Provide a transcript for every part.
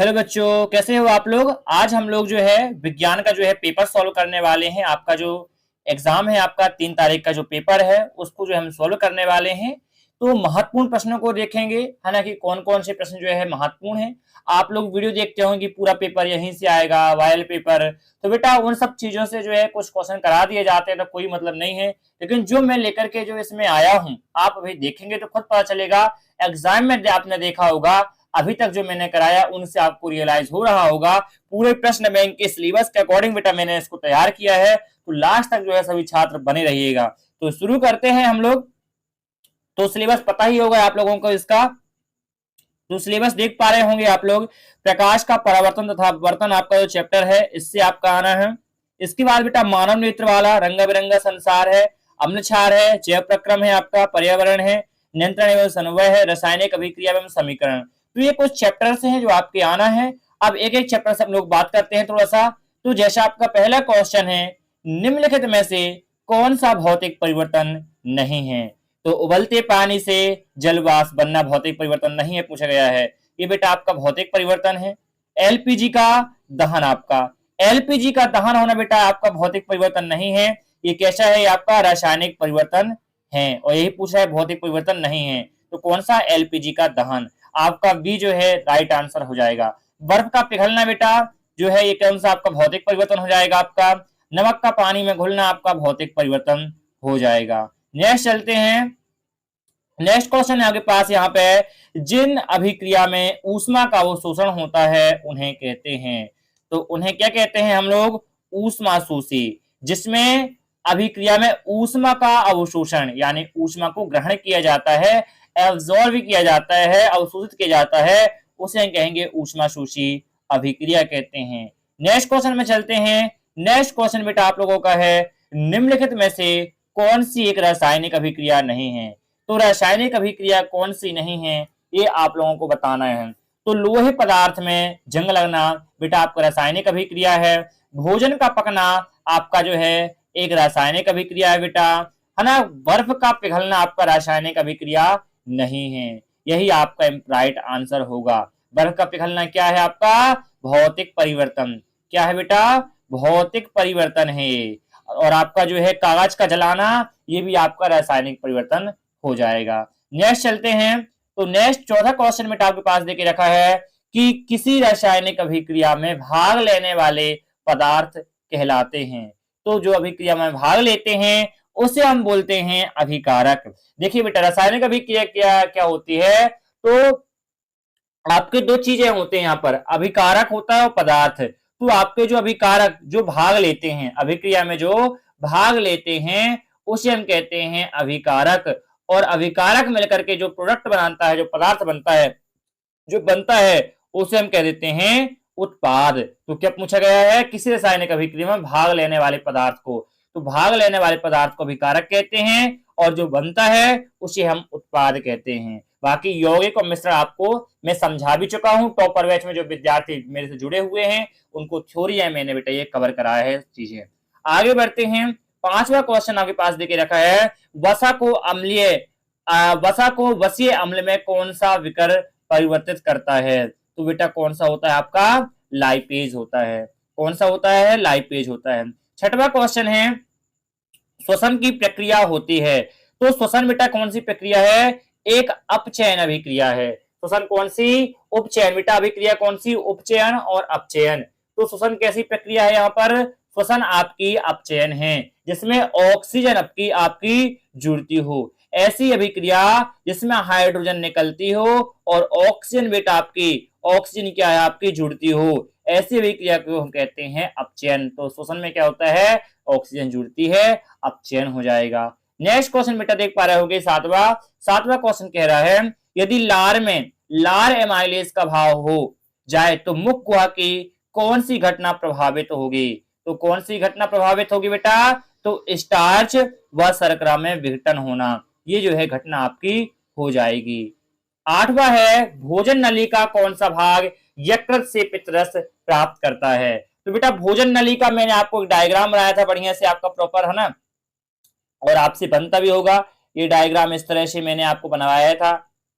Hello बच्चों, कैसे हो आप लोग। आज हम लोग जो है विज्ञान का जो है पेपर सॉल्व करने वाले हैं। आपका जो एग्जाम है, आपका 3 तारीख का जो पेपर है उसको जो हम सॉल्व करने वाले हैं। तो महत्वपूर्ण प्रश्नों को देखेंगे, है ना, कि कौन कौन से प्रश्न जो है महत्वपूर्ण है। आप लोग वीडियो देखते होंगे कि पूरा पेपर यहीं से आएगा, वायरल पेपर। तो बेटा उन सब चीजों से जो है कुछ क्वेश्चन करा दिए जाते हैं, तो कोई मतलब नहीं है। लेकिन जो मैं लेकर के जो इसमें आया हूँ, आप अभी देखेंगे तो खुद पता चलेगा। एग्जाम में आपने देखा होगा, अभी तक जो मैंने कराया उनसे आपको रियलाइज हो रहा होगा। पूरे प्रश्न बैंक के सिलेबस के अकॉर्डिंग बेटा मैंने इसको तैयार किया है। तो लास्ट तक जो है सभी छात्र बने रहिएगा। तो शुरू करते हैं हम लोग। तो सिलेबस पता ही होगा आप लोगों को इसका। तो सिलेबस देख पा रहे होंगे आप लोग। प्रकाश का परावर्तन तथा अपवर्तन आपका जो चैप्टर है, इससे आपका आना है। इसके बाद बेटा मानव नेत्र वाला रंग बिरंगा संसार है, अम्ल क्षार है, जैव प्रक्रम है, आपका पर्यावरण है, नियंत्रण एवं समन्वय है, रासायनिक अभिक्रिया एवं समीकरण। तो ये कुछ चैप्टर्स हैं जो आपके आना है। अब एक एक चैप्टर से हम लोग बात करते हैं थोड़ा सा। तो जैसा आपका पहला क्वेश्चन है, निम्नलिखित में से कौन सा भौतिक परिवर्तन नहीं है। तो उबलते पानी से जल वाष्प बनना भौतिक परिवर्तन नहीं है, पूछा गया है। ये बेटा आपका भौतिक परिवर्तन है। एलपीजी का दहन, आपका एलपीजी का दहन होना बेटा आपका भौतिक परिवर्तन नहीं है। ये कैसा है, आपका रासायनिक परिवर्तन है। और यही पूछा है भौतिक परिवर्तन नहीं है। तो कौन सा, एलपीजी का दहन। आपका बी जो है राइट आंसर हो जाएगा। बर्फ का पिघलना बेटा जो है ये कौन सा आपका भौतिक परिवर्तन हो जाएगा। आपका नमक का पानी में घुलना आपका भौतिक परिवर्तन हो जाएगा। नेक्स्ट चलते हैं। नेक्स्ट क्वेश्चन आपके पास यहाँ पे, जिन अभिक्रिया में ऊष्मा का अवशोषण होता है उन्हें कहते हैं। तो उन्हें क्या कहते हैं हम लोग, ऊष्माशोषी। जिसमें अभिक्रिया में ऊष्मा का अवशोषण यानी ऊष्मा को ग्रहण किया जाता है, एब्जॉर्ब किया जाता है, अवशोषित किया जाता है, उसे हम कहेंगे ऊष्माशोषी अभिक्रिया कहते हैं। नेक्स्ट क्वेश्चन में चलते हैं। नेक्स्ट क्वेश्चन बेटा आप लोगों का है, निम्नलिखित में से कौन सी एक रासायनिक अभिक्रिया नहीं है। तो रासायनिक अभिक्रिया कौन सी नहीं है, ये आप लोगों को बताना है। तो लोहे पदार्थ में जंग लगना बेटा आपका रासायनिक अभिक्रिया है। भोजन का पकना आपका जो है एक रासायनिक अभिक्रिया है बेटा, है ना। बर्फ का पिघलना आपका रासायनिक अभिक्रिया नहीं है। यही आपका राइट आंसर होगा। बर्फ का पिघलना क्या है आपका, भौतिक परिवर्तन। क्या है बेटा, भौतिक परिवर्तन है। और आपका जो है कागज का जलाना, ये भी आपका रासायनिक परिवर्तन हो जाएगा। नेक्स्ट चलते हैं। तो नेक्स्ट चौथा क्वेश्चन में आपके पास देके रखा है कि किसी रासायनिक अभिक्रिया में भाग लेने वाले पदार्थ कहलाते हैं। तो जो अभिक्रिया में भाग लेते हैं उसे हम बोलते हैं अभिकारक। देखिए बेटा रासायनिक अभिक्रिया क्या क्या होती है। तो आपके दो चीजें होते हैं यहाँ पर, अभिकारक होता है और पदार्थ। तो आपके जो अभिकारक जो भाग लेते हैं अभिक्रिया में, जो भाग लेते हैं उसे हम कहते हैं अभिकारक। और अभिकारक मिलकर के जो प्रोडक्ट बनाता है, जो पदार्थ बनता है, जो बनता है, उसे हम कह देते हैं उत्पाद। तो क्या पूछा गया है, किसी रासायनिक अभिक्रिया में भाग लेने वाले पदार्थ को। तो भाग लेने वाले पदार्थ को अभिकारक कहते हैं और जो बनता है उसे हम उत्पाद कहते हैं। बाकी यौगिक और मिश्रण आपको मैं समझा भी चुका हूं। टॉपर बैच में जो विद्यार्थी मेरे से जुड़े हुए हैं उनको थ्योरी है, मैंने बेटा ये कवर कराया है चीजें। आगे बढ़ते हैं। पांचवा क्वेश्चन आपके पास देके रखा है, वसा को अम्लीय वसा को वसीय अम्ल में कौन सा विकर परिवर्तित करता है। तो बेटा कौन सा होता है आपका, लाइपेज होता है। कौन सा होता है, लाइपेज होता है। छठवां क्वेश्चन है, श्वसन की प्रक्रिया होती है। तो श्वसन बेटा कौन सी प्रक्रिया है, एक अपचयन अभिक्रिया है। श्वसन कौन सी, उपचयन। बेटा अभिक्रिया कौन सी, उपचयन और अपचयन। तो श्वसन कैसी प्रक्रिया है, यहाँ पर श्वसन आपकी अपचयन है, जिसमें ऑक्सीजन आपकी जुड़ती हो। ऐसी अभिक्रिया जिसमें हाइड्रोजन निकलती हो और ऑक्सीजन बेटा ऑक्सीजन क्या है आपकी जुड़ती हो, ऐसी अभिक्रिया को हम कहते हैं अपचयन। तो श्वसन में क्या होता है, ऑक्सीजन जुड़ती है, अपचयन हो जाएगा। नेक्स्ट क्वेश्चन बेटा देख पा रहे होगे, सातवां क्वेश्चन कह रहा है, यदि लार में लार एमाइलेज का भाव हो जाए तो मुख गुहा की कौन सी घटना प्रभावित होगी। तो कौन सी घटना प्रभावित होगी बेटा, तो स्टार्च व शर्करा में विघटन होना, ये जो है घटना आपकी हो जाएगी। आठवां है, भोजन नली का कौन सा भाग यकृत से पित्तरस प्राप्त करता है। तो बेटा भोजन नली का मैंने आपको एक डायग्राम बनाया था बढ़िया से आपका प्रॉपर, है ना, और आपसे बनता भी होगा। ये डायग्राम इस तरह से मैंने आपको बनवाया था,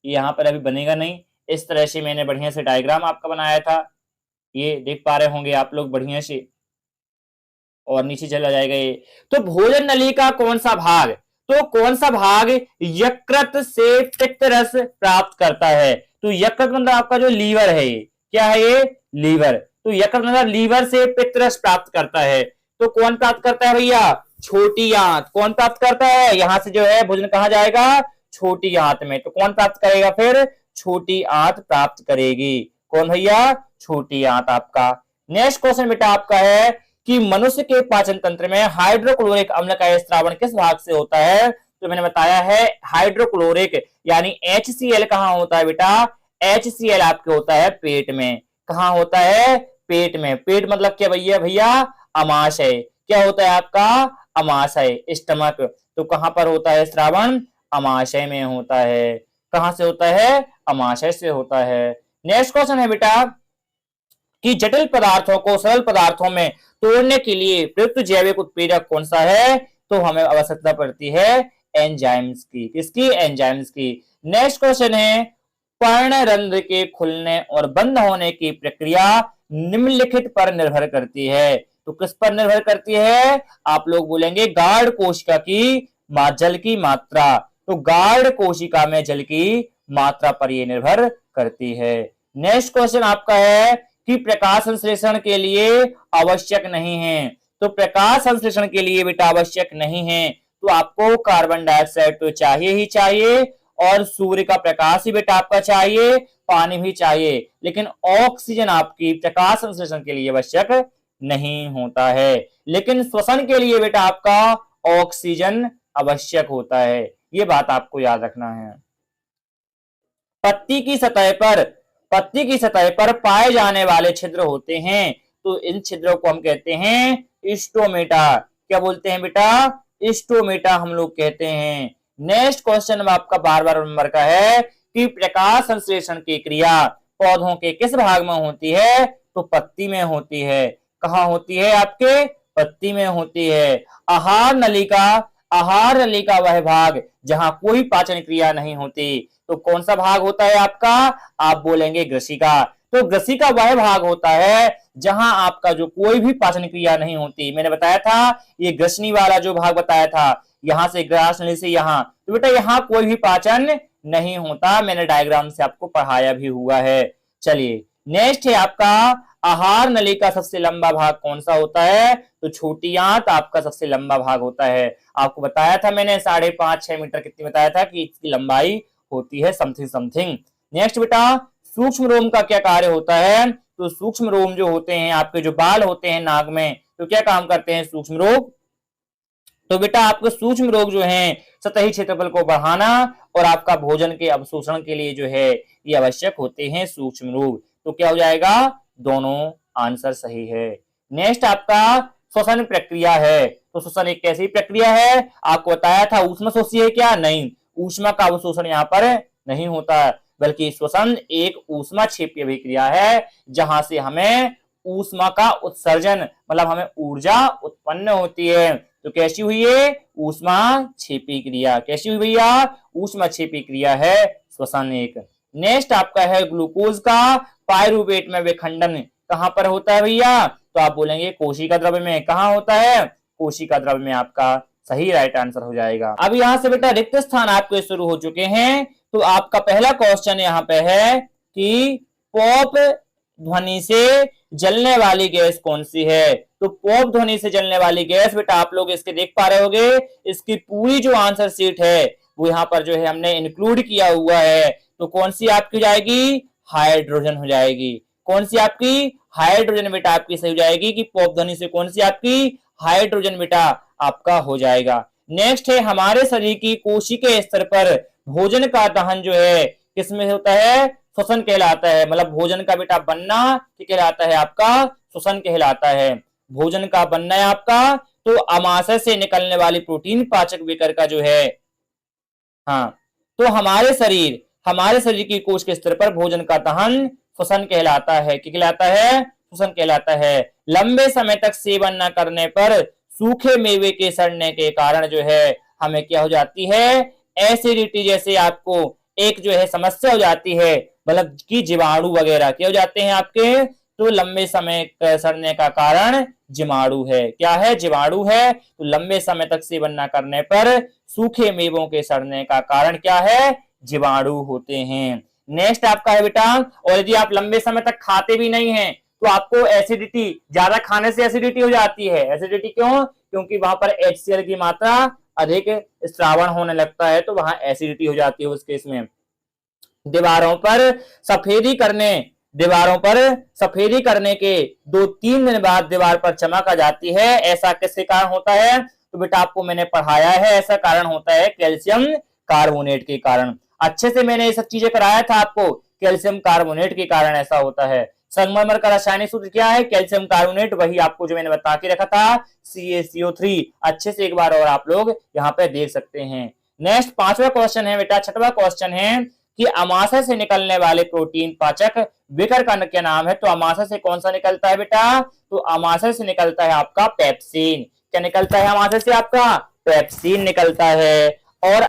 ये यहाँ पर अभी बनेगा नहीं, इस तरह से मैंने बढ़िया से डायग्राम आपका बनाया था, ये देख पा रहे होंगे आप लोग बढ़िया से, और नीचे चला जाएगा ये। तो भोजन नली का कौन सा भाग, तो कौन सा भाग यकृत से पित्त रस प्राप्त करता है, तो यकृत मतलब आपका जो लीवर है, ये क्या है, ये लीवर। तो यकृत मतलब लीवर से पित्त रस प्राप्त करता है। तो कौन प्राप्त करता है भैया, छोटी आंत। कौन प्राप्त करता है, यहां से जो है भोजन कहां जाएगा, छोटी आंत में। तो कौन प्राप्त करेगा फिर, छोटी आंत प्राप्त करेगी। कौन भैया, छोटी आंत आपका। नेक्स्ट क्वेश्चन बेटा आपका है कि मनुष्य के पाचन तंत्र में हाइड्रोक्लोरिक अम्ल का स्त्रावण किस भाग से होता है, तो मैंने बताया है हाइड्रोक्लोरिक यानी HCl कहां होता है बेटा, HCl आपके होता है पेट में। कहां होता है, पेट में। पेट मतलब क्या भैया, भैया अमाशय। क्या होता है आपका, अमाशय, स्टमक। तो कहां पर होता है स्त्रावण, अमाशय में होता है। कहां से होता है, अमाशय से होता है। नेक्स्ट क्वेश्चन है बेटा कि जटिल पदार्थों को सरल पदार्थों में तोड़ने के लिए प्रयुक्त जैविक उत्प्रेरक कौन सा है, तो हमें आवश्यकता पड़ती है एंजाइम्स की। किसकी, एंजाइम्स की। नेक्स्ट क्वेश्चन है पर्णरंध्र के खुलने और बंद होने की प्रक्रिया निम्नलिखित पर निर्भर करती है, तो किस पर निर्भर करती है, आप लोग बोलेंगे गार्ड कोशिका की जल की मात्रा। तो गार्ड कोशिका में जल की मात्रा पर यह निर्भर करती है। नेक्स्ट क्वेश्चन आपका है कि प्रकाश संश्लेषण के लिए आवश्यक नहीं है, तो प्रकाश संश्लेषण के लिए बेटा आवश्यक नहीं है, तो आपको कार्बन डाइऑक्साइड तो चाहिए ही चाहिए, और सूर्य का प्रकाश ही बेटा आपका चाहिए, पानी भी चाहिए, लेकिन ऑक्सीजन आपकी प्रकाश संश्लेषण के लिए आवश्यक नहीं होता है। लेकिन श्वसन के लिए बेटा आपका ऑक्सीजन आवश्यक होता है, ये बात आपको याद रखना है। पत्ती की सतह पर पाए जाने वाले छिद्र होते हैं, तो इन छिद्रों को हम कहते हैं स्टोमेटा। क्या बोलते हैं बेटा, स्टोमेटा हम लोग कहते हैं। नेक्स्ट क्वेश्चन में आपका 12 नंबर का है कि प्रकाश संश्लेषण की क्रिया पौधों के किस भाग में होती है, तो पत्ती में होती है। कहां होती है, आपके पत्ती में होती है। आहार नली का वह भाग जहां कोई पाचन क्रिया नहीं होती, तो कौन सा भाग होता है आपका, आप बोलेंगे ग्रसिका। तो ग्रसिका वह भाग होता है जहां आपका जो कोई भी पाचन क्रिया नहीं होती। मैंने बताया था ये ग्रसनी वाला जो भाग बताया था, यहां से ग्रास नली से यहां, तो बेटा यहां कोई भी पाचन नहीं होता, मैंने डायग्राम से आपको पढ़ाया भी हुआ है। चलिए नेक्स्ट है आपका आहार नली का सबसे लंबा भाग कौन सा होता है, तो छोटी आंत आपका सबसे लंबा भाग होता है। आपको बताया था मैंने 5.5-6 मीटर कितनी बताया था कि इसकी लंबाई होती है समथिंग। नेक्स्ट बेटा सूक्ष्म रोम का क्या कार्य होता है, तो सूक्ष्म रोम जो होते हैं आपके जो बाल होते हैं नाक में, तो क्या काम करते हैं सूक्ष्म रोग, तो बेटा आपके सूक्ष्म रोग जो हैं सतही क्षेत्रफल को बढ़ाना और आपका भोजन के अवशोषण के लिए जो है ये आवश्यक होते हैं सूक्ष्म रोग। तो क्या हो जाएगा, दोनों आंसर सही है। नेक्स्ट आपका श्वसन प्रक्रिया है, तो श्वसन एक कैसी प्रक्रिया है, आपको बताया था ऊष्मा शोषी है क्या, नहीं, ऊष्मा का अवशोषण यहाँ पर नहीं होता, बल्कि श्वसन एक ऊष्मा क्षेपीय अभिक्रिया है जहां से हमें ऊष्मा का उत्सर्जन मतलब हमें ऊर्जा उत्पन्न होती है। तो कैसी हुई है, ऊष्मा क्षेपी क्रिया। कैसी हुई भैया, ऊष्मा क्षेपी क्रिया है श्वसन एक। नेक्स्ट आपका है ग्लूकोज का पायरुवेट में विखंडन कहां पर होता है भैया, तो आप बोलेंगे कोशिका द्रव्य में। कहां होता है, कोशिका द्रव्य में, आपका सही राइट आंसर हो जाएगा। अब यहां से बेटा रिक्त स्थान आपके शुरू हो चुके हैं, तो आपका पहला क्वेश्चन यहाँ पे है कि पॉप ध्वनि से जलने वाली गैस कौन सी है, तो पॉप ध्वनि से जलने वाली गैस बेटा आप लोग इसके देख पा रहे होंगे, इसकी पूरी जो आंसर शीट है वो यहाँ पर जो है हमने इंक्लूड किया हुआ है। तो कौन सी आपकी जाएगी, हाइड्रोजन हो जाएगी। कौन सी आपकी, हाइड्रोजन बेटा आपकी सही हो जाएगी कि पॉप ध्वनि से कौन सी आपकी, हाइड्रोजन बेटा आपका हो जाएगा। नेक्स्ट है हमारे शरीर की कोशिकीय स्तर पर भोजन का दहन जो है किसमें होता है, श्वसन कहलाता है। मतलब भोजन का बेटा बनना कहलाता है आपका श्वसन कहलाता है। भोजन का बनना है आपका, तो अमाशय से निकलने वाली प्रोटीन पाचक विकर का जो है, हाँ, तो हमारे शरीर की कोश के स्तर पर भोजन का दहन श्वसन कहलाता है। क्या कहलाता है, श्वसन कहलाता है। लंबे समय तक सेवन न करने पर सूखे मेवे के सड़ने के कारण जो है हमें क्या हो जाती है, एसिडिटी जैसे आपको एक जो है समस्या हो जाती है, मतलब कि जीवाणु वगैरह क्या हो जाते हैं आपके, तो लंबे समय सड़ने का कारण जीवाणु है। क्या है? जीवाणु है। तो लंबे समय तक सेवन न करने पर सूखे मेवों के सड़ने का कारण क्या है? जीवाणु होते हैं। नेक्स्ट आपका है बेटा, और यदि आप लंबे समय तक खाते भी नहीं हैं तो आपको एसिडिटी, ज्यादा खाने से एसिडिटी हो जाती है। एसिडिटी क्यों? क्योंकि वहां पर HCl की मात्रा अधिक स्रावण होने लगता है, तो वहां एसिडिटी हो जाती है उस केस में। दीवारों पर सफेदी करने दीवारों पर सफेदी करने के 2-3 दिन बाद दीवार पर चमक आ जाती है, ऐसा किसके कारण होता है? तो बेटा आपको मैंने पढ़ाया है, ऐसा कारण होता है कैल्शियम कार्बोनेट के कारण। अच्छे से मैंने ये सब चीजें कराया था आपको, कैल्शियम कार्बोनेट के कारण ऐसा होता है। संगमरमर का रासायनिक सूत्र क्या है? कैल्शियम कार्बोनेट, वही आपको जो मैंने बता के रखा था, CaCO3। अच्छे से एक बार और आप लोग यहाँ पे देख सकते हैं। नेक्स्ट 5वां क्वेश्चन है बेटा, 6वां क्वेश्चन है कि अमाशय से निकलने वाले प्रोटीन पाचक विकर का क्या नाम है? तो अमाशय से कौन सा निकलता है बेटा? तो अमाशय से निकलता है आपका पेप्सिन। क्या निकलता है अमाशय से? आपका पेप्सिन निकलता है। और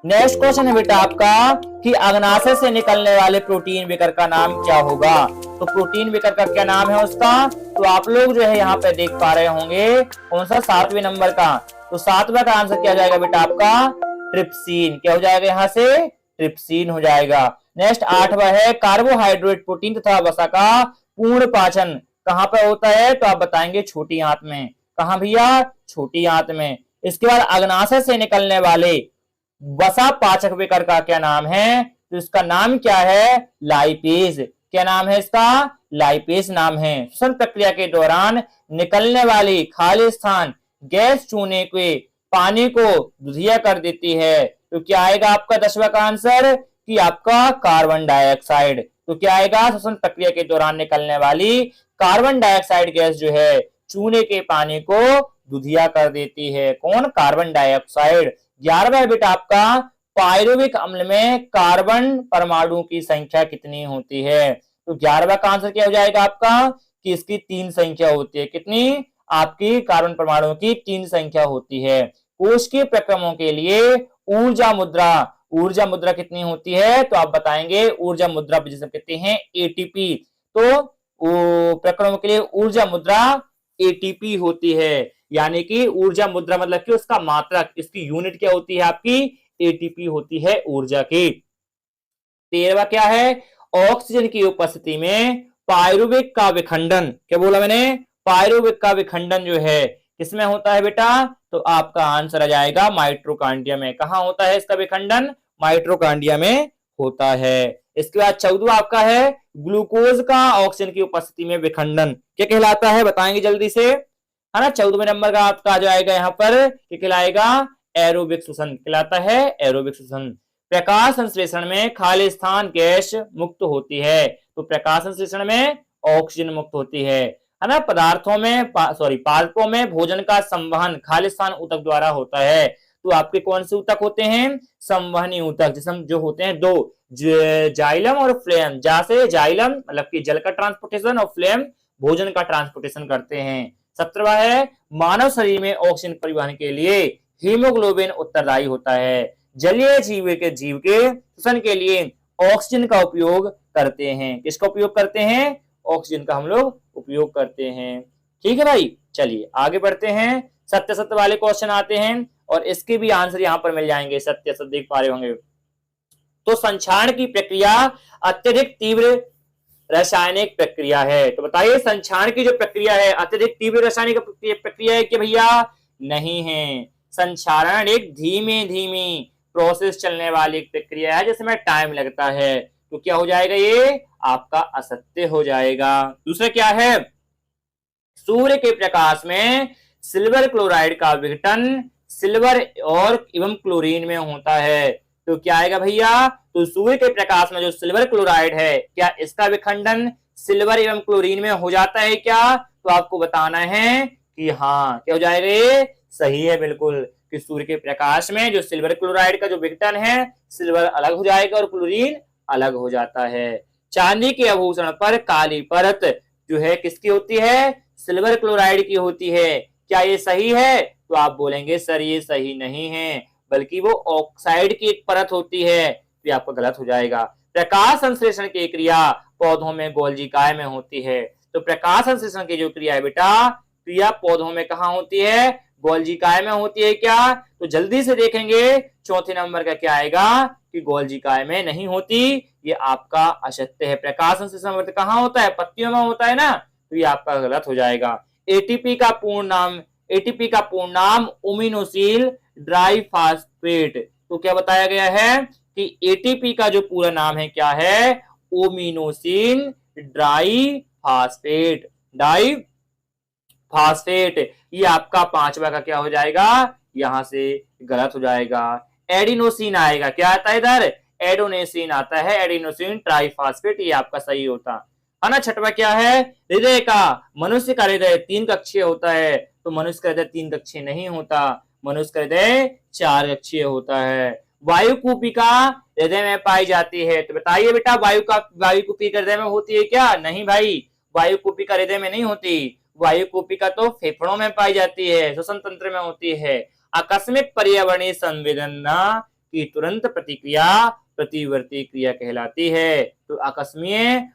नेक्स्ट क्वेश्चन है बेटा आपका कि अग्नाशय से निकलने वाले प्रोटीन विकर का नाम क्या होगा? तो प्रोटीन विकर का क्या नाम है उसका? तो आप लोग जो है यहाँ पे देख पा रहे होंगे, कौन सा? 7वें नंबर का। तो 7वां का आंसर क्या हो जाएगा बेटा आपका? ट्रिप्सिन। क्या हो जाएगा यहाँ से? ट्रिप्सिन हो जाएगा। नेक्स्ट 8वां है कार्बोहाइड्रेट, प्रोटीन तथा वसा का पूर्ण पाचन कहां पर होता है? तो आप बताएंगे छोटी आंत में। कहां भैया? छोटी आंत में। इसके बाद अग्नाशय से निकलने वाले वसा पाचक विकर का क्या नाम है? तो इसका नाम क्या है? लाइपेज। क्या नाम है इसका? लाइपेज नाम है। श्वसन प्रक्रिया के दौरान निकलने वाली खाली स्थान गैस चूने के पानी को दुधिया कर देती है। तो क्या आएगा आपका 10वां का आंसर? कि आपका कार्बन डाइऑक्साइड। तो क्या आएगा? श्वसन प्रक्रिया के दौरान निकलने वाली कार्बन डाइऑक्साइड गैस जो है चूने के पानी को दुधिया कर देती है। कौन? Carbon dioxide. 11वां है बेटा आपका, पायरुविक अम्ल में कार्बन परमाणु की संख्या कितनी होती है? तो 11वां का आंसर क्या हो जाएगा आपका? कि इसकी 3 संख्या होती है। कितनी? आपकी कार्बन परमाणुओं की 3 संख्या होती है। कोशिकीय प्रक्रमों के लिए ऊर्जा मुद्रा कितनी होती है? तो आप बताएंगे ऊर्जा मुद्रा जिसे कहते हैं ATP। तो प्रक्रमों के लिए ऊर्जा मुद्रा ATP होती है, यानी कि ऊर्जा मुद्रा मतलब कि उसका मात्रक, इसकी यूनिट क्या होती है? आपकी ATP होती है ऊर्जा की। 13वां क्या है? ऑक्सीजन की उपस्थिति में पायरुविक का विखंडन। क्या बोला मैंने? पायरुविक का विखंडन जो है किसमें होता है बेटा? तो आपका आंसर आ जाएगा माइटोकॉन्ड्रिया में। कहां होता है इसका विखंडन? माइटोकॉन्ड्रिया में होता है। इसके बाद 14वां आपका है ग्लूकोज का ऑक्सीजन की उपस्थिति में विखंडन। क्या कहलाता है? बताएंगे जल्दी से, है ना। 14वें नंबर का आपका आ जाएगा यहाँ पर, क्या कहलाएगा? एरोबिक श्वसन कहलाता है, एरोबिक श्वसन। प्रकाश संश्लेषण में खाली स्थान गैस मुक्त होती है। तो प्रकाश संश्लेषण में ऑक्सीजन मुक्त होती है ना। पदार्थों में पादपों में भोजन का संवहन खाली स्थान ऊतक द्वारा होता है। तो आपके कौन से ऊतक होते हैं? संवहनी ऊतक, जिसमें जो होते हैं 2, जाइलम और फ्लेम। जा से जाइलम मतलब कि जल का ट्रांसपोर्टेशन, और फ्लेम भोजन का ट्रांसपोर्टेशन करते हैं। 17वां है मानव शरीर में ऑक्सीजन परिवहन के लिए हीमोग्लोबिन उत्तरदायी होता है। जलीय जीव के श्वसन के लिए ऑक्सीजन का उपयोग करते हैं। किसका उपयोग करते हैं? ऑक्सीजन का हम लोग उपयोग करते हैं। ठीक है भाई, चलिए आगे बढ़ते हैं। सत्य सत्य वाले क्वेश्चन आते हैं और इसके भी आंसर यहाँ पर मिल जाएंगे। सत्य सत्य देख पा रहे होंगे। तो संक्षारण की प्रक्रिया अत्यधिक तीव्र रासायनिक प्रक्रिया है। तो बताइए संक्षारण की जो प्रक्रिया है अत्यधिक तीव्र रासायनिक प्रक्रिया है कि भैया? नहीं है। संक्षारण एक धीमी प्रोसेस चलने वाली प्रक्रिया है जिसमें टाइम लगता है। तो क्या हो जाएगा? ये आपका असत्य हो जाएगा। दूसरा क्या है? सूर्य के प्रकाश में सिल्वर क्लोराइड का विघटन सिल्वर और एवं क्लोरीन में होता है। तो क्या आएगा भैया? तो सूर्य के प्रकाश में जो सिल्वर क्लोराइड है, क्या इसका विखंडन सिल्वर एवं क्लोरीन में हो जाता है क्या? तो आपको बताना है कि हाँ। क्या हो जाएगा? ये सही है बिल्कुल, कि सूर्य के प्रकाश में जो सिल्वर क्लोराइड का जो विघटन है, सिल्वर अलग हो जाएगा और क्लोरीन अलग हो जाता है। चांदी के आभूषण पर काली परत जो है किसकी होती है? सिल्वर क्लोराइड की होती है। क्या ये सही है? तो आप बोलेंगे सर ये सही नहीं है, बल्कि वो ऑक्साइड की एक परत होती है। तो ये आपका गलत हो जाएगा। प्रकाश संश्लेषण की क्रिया पौधों में गोल्जिकाए में होती है। तो प्रकाश संश्लेषण की जो क्रिया है बेटा, क्रिया पौधों में कहाँ होती है? गोल्जिकाए में होती है क्या? तो जल्दी से देखेंगे चौथे नंबर का क्या आएगा कि गोल्जिकाए में नहीं होती, ये आपका असत्य है। प्रकाश संश्लेषण कहाँ होता है? पत्तियों में होता है ना, तो ये आपका गलत हो जाएगा। एटीपी का पूर्ण नाम, एटीपी का पूर्ण नाम ओमिनोसिल ड्राइफॉस्फेट। तो क्या बताया गया है कि एटीपी का जो पूरा नाम है क्या है? ओमिनोसिल ड्राइफॉस्फेट, डाइफॉस्फेट। ये आपका पांचवा का क्या हो जाएगा? यहां से गलत हो जाएगा। एडिनोसिन आएगा, क्या आता है इधर? एडोनेसिन आता है, एडिनोसिन ट्राइफॉस्फेट, ये आपका सही होता है ना। छठवा क्या है? हृदय का, मनुष्य का हृदय 3 कक्षीय होता है, तो मनुष्य का हृदय 3 कक्षीय नहीं होता, मनुष्य का हृदय 4 कक्षीय होता है। वायु कूपिका हृदय में पाई जाती है, तो बताइए बेटा वायु कूपिका हृदय में होती है क्या? नहीं भाई, वायु कूपिका हृदय में नहीं होती, वायु कूपिका तो फेफड़ों में पाई जाती है, श्वसन तंत्र में होती है। आकस्मिक पर्यावरणीय संवेदना की तुरंत प्रतिक्रिया प्रतिवर्ती क्रिया कहलाती है। तो आकस्मिक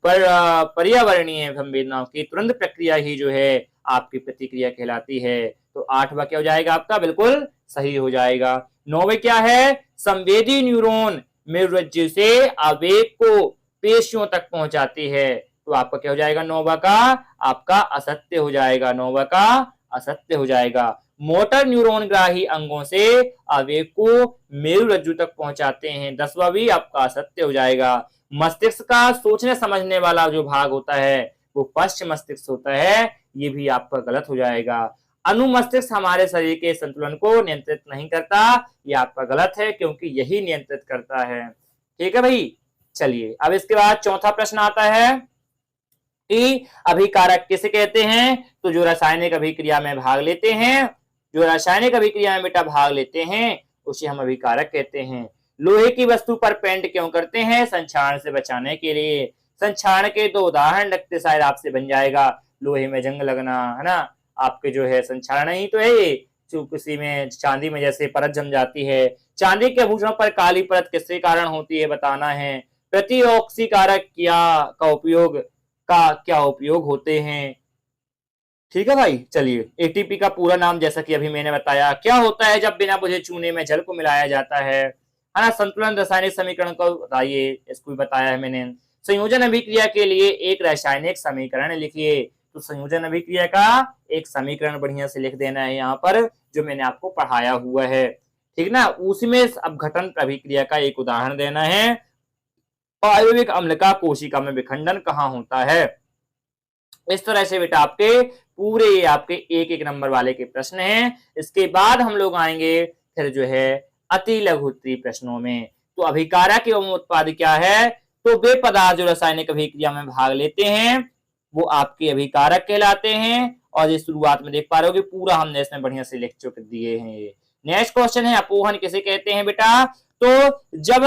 पर्यावरणीय संवेदनाओं की तुरंत प्रक्रिया ही जो है आपकी प्रतिक्रिया कहलाती है। तो आठवां क्या हो जाएगा आपका? बिल्कुल सही हो जाएगा। नौवें क्या है? संवेदी न्यूरॉन मेरुरज्जु से आवेग को पेशियों तक पहुंचाती है, तो आपका क्या हो जाएगा? नौवा का आपका असत्य हो जाएगा, नौवा का असत्य हो जाएगा। मोटर न्यूरॉन ग्राही अंगों से आवेग को मेरुरज्जु तक पहुंचाते हैं, 10वां भी आपका असत्य हो जाएगा। मस्तिष्क का सोचने समझने वाला जो भाग होता है वो पश्च मस्तिष्क होता है, ये भी आपका गलत हो जाएगा। अनुमस्तिष्क हमारे शरीर के संतुलन को नियंत्रित नहीं करता, ये आपका गलत है क्योंकि यही नियंत्रित करता है। ठीक है भाई, चलिए अब इसके बाद चौथा प्रश्न आता है कि अभिकारक किसे कहते हैं? तो जो रासायनिक अभिक्रिया में भाग लेते हैं, जो रासायनिक अभिक्रिया में बेटा भाग लेते हैं उसे हम अभिकारक कहते हैं। लोहे की वस्तु पर पेंट क्यों करते हैं? संक्षारण से बचाने के लिए। संक्षारण के 2 उदाहरण लगते शायद आपसे बन जाएगा, लोहे में जंग लगना, है ना, आपके जो है संक्षारण ही तो है ये। किसी में चांदी में जैसे परत जम जाती है, चांदी के आभूषणों पर काली परत किसके कारण होती है बताना है। प्रतिऑक्सीकारक का क्या उपयोग होते हैं? ठीक है भाई, चलिए एटीपी का पूरा नाम जैसा कि अभी मैंने बताया, क्या होता है जब बिना बुझे चूने में जल को मिलाया जाता है ना। संतुलन रासायनिक समीकरण को बताइए, इसको भी बताया है मैंने। संयोजन अभिक्रिया के लिए एक रासायनिक समीकरण लिखिए, तो संयोजन अभिक्रिया का एक समीकरण बढ़िया से लिख देना है यहाँ पर, जो मैंने आपको पढ़ाया हुआ है, ठीक ना। उसमें अपघटन अभिक्रिया का एक उदाहरण देना है। पायोविक अम्ल का कोशिका में विखंडन कहाँ होता है? इस तरह से बेटा आपके पूरे आपके एक एक नंबर वाले के प्रश्न हैं। इसके बाद हम लोग आएंगे फिर जो है अति लघु उत्तरीय प्रश्नों में। तो अभिकारक एवं उत्पाद क्या है? तो वे पदार्थ जो रासायनिक अभिक्रिया में भाग लेते हैं वो आपके अभिकारक कहलाते हैं। और ये शुरुआत में देख पा रहे हो कि पूरा हमने इसमें बढ़िया से लिख चुके दिए हैं। नेक्स्ट क्वेश्चन है अपोहन किसे कहते हैं बेटा? तो जब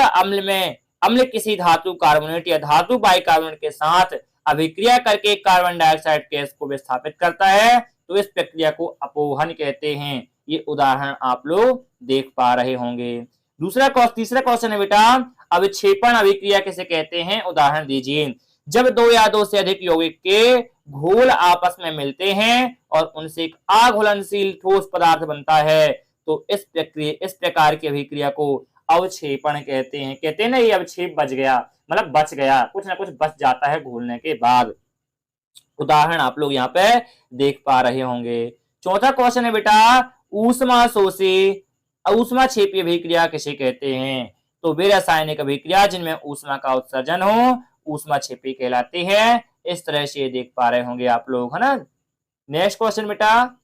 अम्ल किसी धातु कार्बोनेट या धातु बाइकार्बोनेट के साथ अभिक्रिया करके कार्बन डाइऑक्साइड गैस को विस्थापित करता है तो इस प्रक्रिया को अपोहन कहते हैं। ये उदाहरण आप लोग देख पा रहे होंगे। तीसरा क्वेश्चन है बेटा, अविक्षेपण अभिक्रिया किसे कहते हैं? उदाहरण दीजिए। जब 2 या 2 से अधिक यौगिक के घोल आपस में मिलते हैं और उनसे एक अघुलनशील ठोस पदार्थ बनता है तो इस प्रकार की अभिक्रिया को अवक्षेपण कहते हैं। कहते हैं ना ये अवक्षेप बच गया, मतलब बच गया, कुछ ना कुछ बच जाता है घोलने के बाद। उदाहरण आप लोग यहाँ पे देख पा रहे होंगे। चौथा क्वेश्चन है बेटा, ऊष्मा क्षेपी अभिक्रिया किसे कहते हैं? तो वे रासायनिक अभिक्रिया जिनमें ऊष्मा का उत्सर्जन हो ऊष्मा क्षेपी कहलाती है। इस तरह से देख पा रहे होंगे आप लोग, है ना। नेक्स्ट क्वेश्चन बेटा,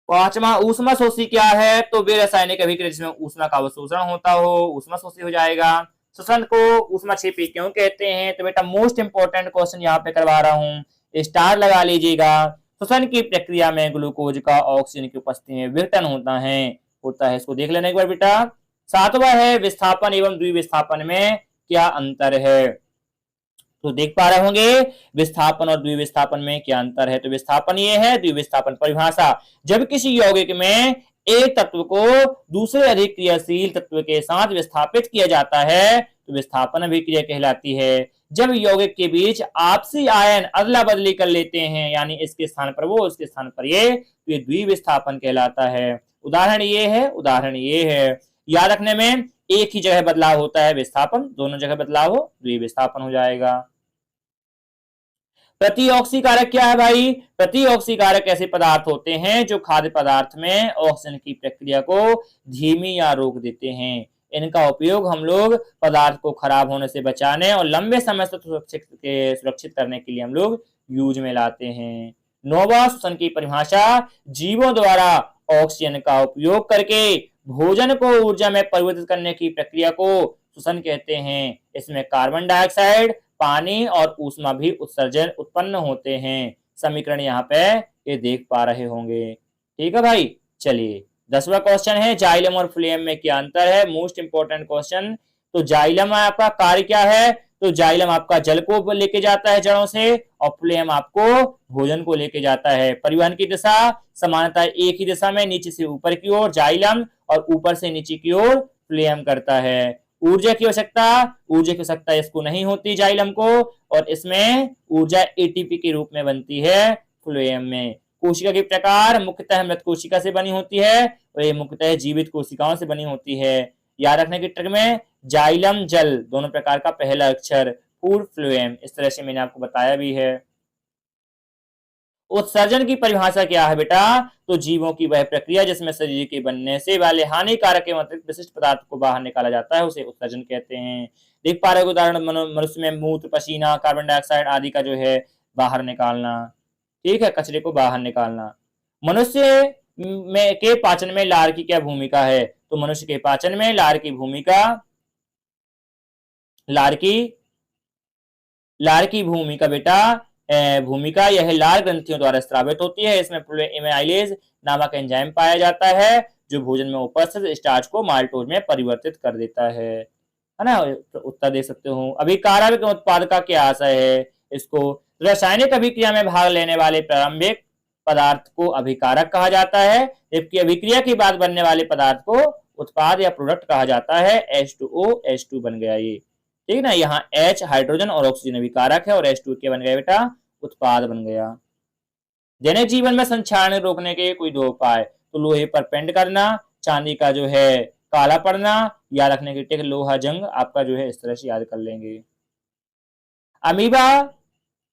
पांचवा ऊष्मा शोषी क्या है? तो वे रासायनिक अभिक्रिया जिसमें ऊष्मा का अवशोषण होता हो ऊष्मा शोषी हो जाएगा। श्वसन को ऊष्मा क्षेपी क्यों कहते हैं? तो बेटा मोस्ट इंपोर्टेंट क्वेश्चन यहाँ पे करवा रहा हूँ, स्टार लगा लीजिएगा। श्वसन की प्रक्रिया में ग्लूकोज का ऑक्सीजन की उपस्थिति में विघटन होता है, इसको देख लेने एक बार बेटा। सातवां है विस्थापन एवं द्विविस्थापन में क्या अंतर है? तो देख पा रहे होंगे विस्थापन और द्विविस्थापन में क्या अंतर है। तो विस्थापन ये है, द्विविस्थापन परिभाषा, जब किसी यौगिक में एक तत्व को दूसरे अधिक क्रियाशील तत्व के साथ विस्थापित किया जाता है तो विस्थापन अभिक्रिया कहलाती है। जब यौगिक के बीच आपसी आयन अदला बदली कर लेते हैं, यानी इसके स्थान पर वो उसके स्थान पर ये, तो ये द्विविस्थापन कहलाता है। उदाहरण ये है, उदाहरण ये है। याद रखने में एक ही जगह बदलाव होता है विस्थापन, दोनों जगह बदलाव हो द्विविस्थापन हो जाएगा। प्रतिऑक्सीकारक क्या है भाई? प्रतिऑक्सीकारक ऐसे पदार्थ होते हैं जो खाद्य पदार्थ में ऑक्सीजन की प्रक्रिया को धीमी या रोक देते हैं। इनका उपयोग हम लोग पदार्थ को खराब होने से बचाने और लंबे समय तक सुरक्षित करने के लिए हम लोग यूज में लाते हैं। नोवा श्वसन की परिभाषा, जीवों द्वारा ऑक्सीजन का उपयोग करके भोजन को ऊर्जा में परिवर्तित करने की प्रक्रिया को श्वसन कहते हैं। इसमें कार्बन डाइऑक्साइड, पानी और ऊष्मा भी उत्सर्जन उत्पन्न होते हैं। समीकरण यहाँ पे ये देख पा रहे होंगे। ठीक है भाई, चलिए 10वां क्वेश्चन है, जाइलम और फ्लोएम में क्या अंतर है? Most important question. तो जाइलम आपका कार्य क्या है? तो जाइलम आपका जल को लेके जाता है जड़ों से और फ्लोएम आपको भोजन को लेके जाता है। परिवहन की दिशा समानता एक ही दिशा में, नीचे से ऊपर की ओर जाइलम और ऊपर से नीचे की ओर फ्लोएम करता है। ऊर्जा की आवश्यकता इसको नहीं होती जाइलम को, और इसमें ऊर्जा एटीपी के रूप में बनती है फ्लोएम में। कोशिका के प्रकार मुख्यतः मृत कोशिका से बनी होती है और ये मुख्यतः जीवित कोशिकाओं से बनी होती है। याद रखने की ट्रिक में जाइलम जल दोनों प्रकार का पहला अक्षर, पूर्व फ्लोएम, इस तरह से मैंने आपको बताया भी है। उत्सर्जन की परिभाषा क्या है बेटा? तो जीवों की वह प्रक्रिया जिसमें शरीर के बनने से वाले हानिकारक एवं अतिरिक्त विशिष्ट पदार्थ को बाहर निकाला जाता है उसे उत्सर्जन कहते हैं। देख पा रहे हो उदाहरण, मनुष्य में मूत्र, पसीना, कार्बन डाइऑक्साइड आदि का जो है बाहर निकालना। ठीक है, कचरे को बाहर निकालना। मनुष्य में के पाचन में लार की क्या भूमिका है? तो मनुष्य के पाचन में लार की भूमिका, लार की भूमिका बेटा भूमिका यह लार ग्रंथियों द्वारा स्रावित होती है। इसमें एमाइलेज नामक एंजाइम पाया जाता है जो भोजन में उपस्थित स्टार्च को माल्टोज में परिवर्तित कर देता है ना? उत्तर दे सकते हो। अभिकारक उत्पाद का क्या आशय है? इसको रासायनिक अभिक्रिया में भाग लेने वाले प्रारंभिक पदार्थ को अभिकारक कहा जाता है, जबकि अभिक्रिया के बाद बनने वाले पदार्थ को उत्पाद या प्रोडक्ट कहा जाता है। H2O H2 बन गया ये, ठीक है ना? यहाँ H हाइड्रोजन और ऑक्सीजन अभिकारक है और H2 क्या बन गया बेटा? उत्पाद बन गया। दैनिक जीवन में संक्षारण रोकने के कोई दो उपाय, तो लोहे पर पेंट करना, चांदी का जो है काला पड़ना, या रखने की टिक लोहा जंग आपका जो है इस तरह से याद कर लेंगे। अमीबा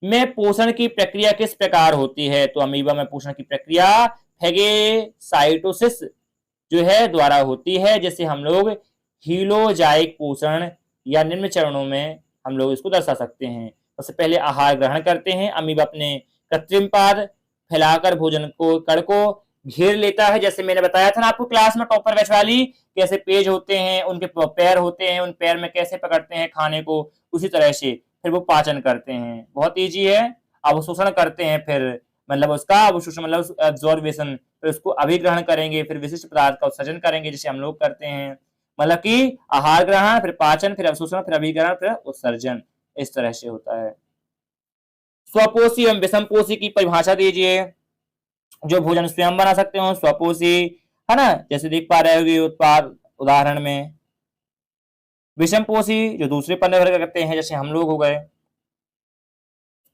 में पोषण की प्रक्रिया किस प्रकार होती है? तो अमीबा में पोषण की प्रक्रिया फेगोसाइटोसिस जो है द्वारा होती है, जिसे हम लोग हीलोजाइक पोषण या निम्न चरणों में हम लोग इसको दर्शा सकते हैं। सबसे पहले आहार ग्रहण करते हैं। अमीबा अपने कृत्रिम पाद फैलाकर भोजन को कण को घेर लेता है। जैसे मैंने बताया था ना आपको क्लास में टॉपर बैच वाली, कैसे पेज होते हैं, उनके पैर होते हैं, उन पैर में कैसे पकड़ते हैं खाने को, उसी तरह से फिर वो पाचन करते हैं। बहुत ईजी है। अवशोषण करते हैं, फिर मतलब उसका अवशोषण मतलब एब्जॉर्बेशन, फिर उसको अभिग्रहण करेंगे, फिर विशिष्ट पदार्थ का उत्सर्जन करेंगे जिसे हम लोग करते हैं। मतलब कि आहार ग्रहण, फिर पाचन, फिर अवशोषण, फिर अभिग्रहण, फिर उत्सर्जन, इस तरह से होता है। स्वपोषी एवं विषमपोषी की परिभाषा दीजिए। जो भोजन स्वयं बना सकते हो स्वपोषी, है ना? जैसे देख पा रहे होगे उत्पाद उदाहरण में। विषमपोषी जो दूसरे पर निर्भर करते हैं, जैसे हम लोग हो गए।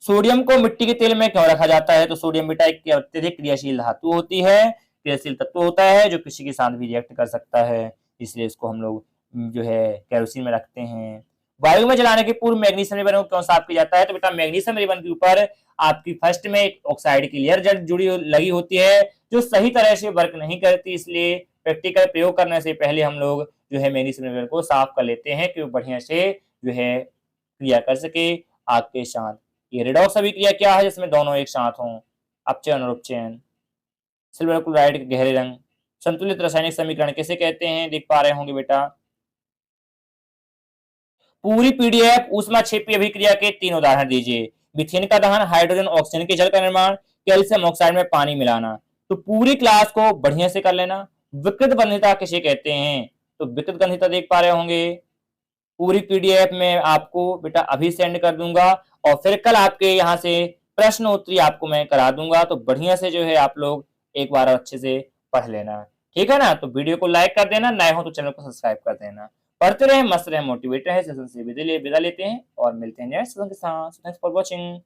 सोडियम को मिट्टी के तेल में क्यों रखा जाता है? तो सोडियम बेटा एक अत्यधिक क्रियाशील धातु होती है, क्रियाशील तत्व होता है जो किसी के साथ भी रिएक्ट कर सकता है, इसलिए इसको हम लोग जो है केरोसिन में रखते हैं। वायु में जलाने के पूर्व मैग्नीशियम रिबन को क्यों साफ किया जाता है? तो बेटा मैग्नीशियम रिबन के ऊपर आपकी फर्स्ट में एक ऑक्साइड की लेयर जुड़ी लगी होती है जो सही तरह से वर्क नहीं करती, इसलिए प्रैक्टिकल प्रयोग करने से पहले हम लोग जो है मैग्नीशियम रिबन को साफ कर लेते हैं कि वो बढ़िया से जो है क्रिया कर सके आग के साथ। ये रेडॉक्स अभिक्रिया क्या है? जिसमें दोनों एक साथ हों, अपचयन और उपचयन। सिल्वर क्लोराइड के गहरे रंग। संतुलित रासायनिक समीकरण किसे कहते हैं? देख पा रहे होंगे बेटा। पूरी पीडीएफ ऊष्माक्षेपी अभिक्रिया के 3 उदाहरण दीजिए। मीथेन का दहन, हाइड्रोजन ऑक्सीजन के जल का निर्माण, कैल्शियम ऑक्साइड में पानी मिलाना। तो पूरी क्लास को बढ़िया से कर लेना। विकृत बंधिता किसे कहते हैं? तो विकृत बंधिता देख पा रहे होंगे। पूरी पीडीएफ में आपको बेटा अभी सेंड कर दूंगा और फिर कल आपके यहाँ से प्रश्न उत्तरी आपको मैं करा दूंगा, तो बढ़िया से जो है आप लोग एक बार अच्छे से पढ़ लेना। ठीक है ना। तो वीडियो को लाइक कर देना, नए हो तो चैनल को सब्सक्राइब कर देना। पढ़ते रहे, मस्त रहे, मोटिवेटेड है। सेशन से विदा लेते हैं और मिलते हैं नेक्स्ट सेशन के साथ। Thanks for watching.